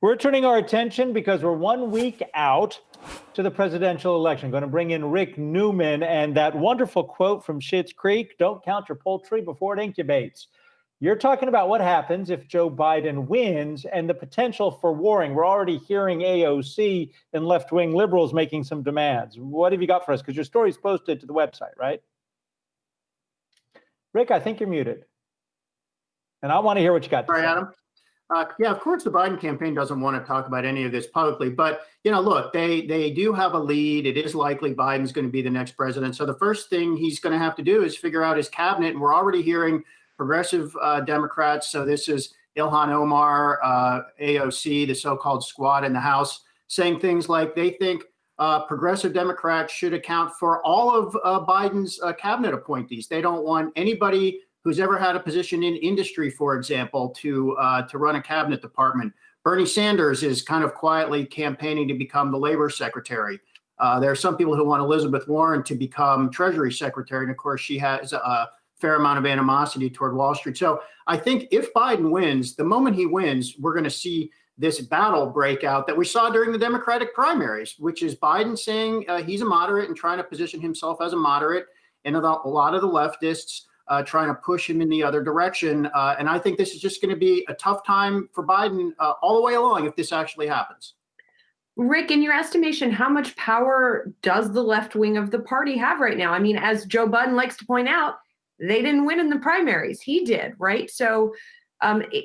We're turning our attention because we're 1 week out to the presidential election. Going to bring in Rick Newman and that wonderful quote from Schitt's Creek, don't count your poultry before it incubates. You're talking about what happens if Joe Biden wins and the potential for warring. We're already hearing AOC and left-wing liberals making some demands. What have you got for us? Because your story's posted to the website, right? Rick, I think you're muted. And I want to hear what you got to say. Sorry, Adam. Yeah, of course, the Biden campaign doesn't want to talk about any of this publicly. But, look, they do have a lead. It is likely Biden's going to be the next president. So the first thing he's going to have to do is figure out his cabinet. And we're already hearing progressive Democrats. So this is Ilhan Omar, AOC, the so-called squad in the House, saying things like they think progressive Democrats should account for all of Biden's cabinet appointees. They don't want anybody who's ever had a position in industry, for example, to run a cabinet department. Bernie Sanders is kind of quietly campaigning to become the labor secretary. There are some people who want Elizabeth Warren to become Treasury Secretary. And of course, she has a fair amount of animosity toward Wall Street. So I think if Biden wins, the moment he wins, we're going to see this battle break out that we saw during the Democratic primaries, which is Biden saying he's a moderate and trying to position himself as a moderate, and a lot of the leftists trying to push him in the other direction. And I think this is just going to be a tough time for Biden all the way along if this actually happens. Rick, in your estimation, how much power does the left wing of the party have right now? I mean, as Joe Biden likes to point out, they didn't win in the primaries. He did, right? So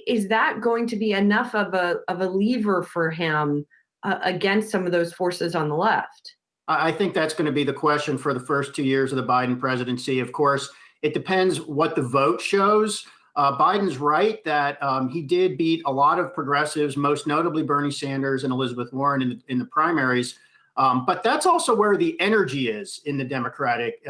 is that going to be enough of a lever for him against some of those forces on the left? I think that's going to be the question for the first 2 years of the Biden presidency. Of course, it depends what the vote shows. Biden's right that he did beat a lot of progressives, most notably Bernie Sanders and Elizabeth Warren in the primaries. But that's also where the energy is in the Democratic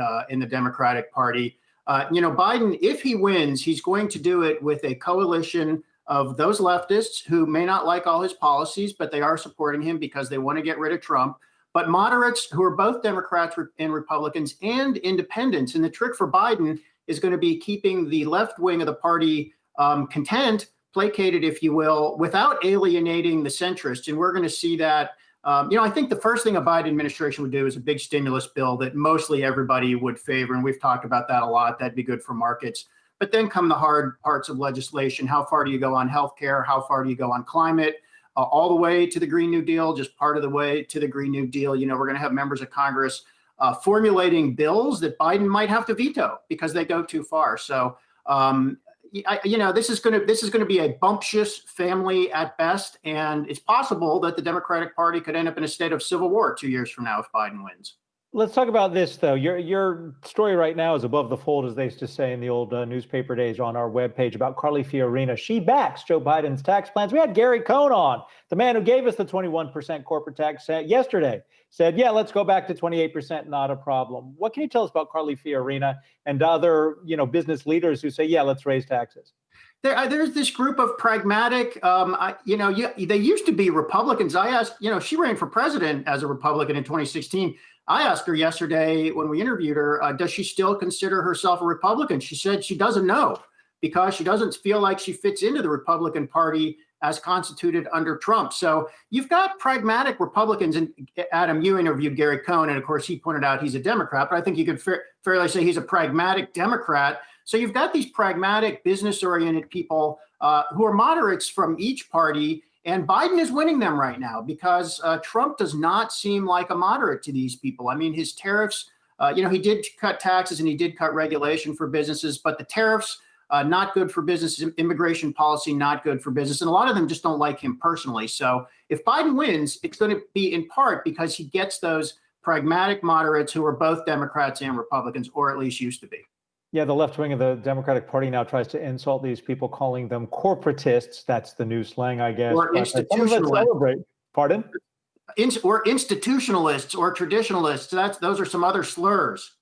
Party. Biden, if he wins, he's going to do it with a coalition of those leftists who may not like all his policies, but they are supporting him because they want to get rid of Trump. But moderates who are both Democrats and Republicans and independents. And the trick for Biden is going to be keeping the left wing of the party content, placated, if you will, without alienating the centrists. And we're going to see that. I think the first thing a Biden administration would do is a big stimulus bill that mostly everybody would favor. And we've talked about that a lot. That'd be good for markets. But then come the hard parts of legislation. How far do you go on healthcare? How far do you go on climate? All the way to the Green New Deal, just part of the way to the Green New Deal. We're going to have members of Congress formulating bills that Biden might have to veto because they go too far. So, this is going to be a bumptious family at best, and it's possible that the Democratic Party could end up in a state of civil war 2 years from now if Biden wins. Let's talk about this, though. Your story right now is above the fold, as they used to say in the old newspaper days, on our webpage about Carly Fiorina. She backs Joe Biden's tax plans. We had Gary Cohn on, the man who gave us the 21% corporate tax yesterday, said, yeah, let's go back to 28%, not a problem. What can you tell us about Carly Fiorina and other, business leaders who say, yeah, let's raise taxes? There's this group of pragmatic, they used to be Republicans. I asked, she ran for president as a Republican in 2016. I asked her yesterday when we interviewed her, does she still consider herself a Republican? She said she doesn't know because she doesn't feel like she fits into the Republican Party as constituted under Trump. So you've got pragmatic Republicans. And Adam, you interviewed Gary Cohn, and of course he pointed out he's a Democrat, but I think you could fairly say he's a pragmatic Democrat. So you've got these pragmatic, business-oriented people who are moderates from each party. And Biden is winning them right now because Trump does not seem like a moderate to these people. I mean, his tariffs, he did cut taxes and he did cut regulation for businesses, but the tariffs, not good for businesses, immigration policy, not good for business. And a lot of them just don't like him personally. So if Biden wins, it's going to be in part because he gets those pragmatic moderates who are both Democrats and Republicans, or at least used to be. Yeah, the left wing of the Democratic Party now tries to insult these people, calling them corporatists. That's the new slang, I guess. Or institutionalists. Pardon? Or institutionalists or traditionalists. Those are some other slurs.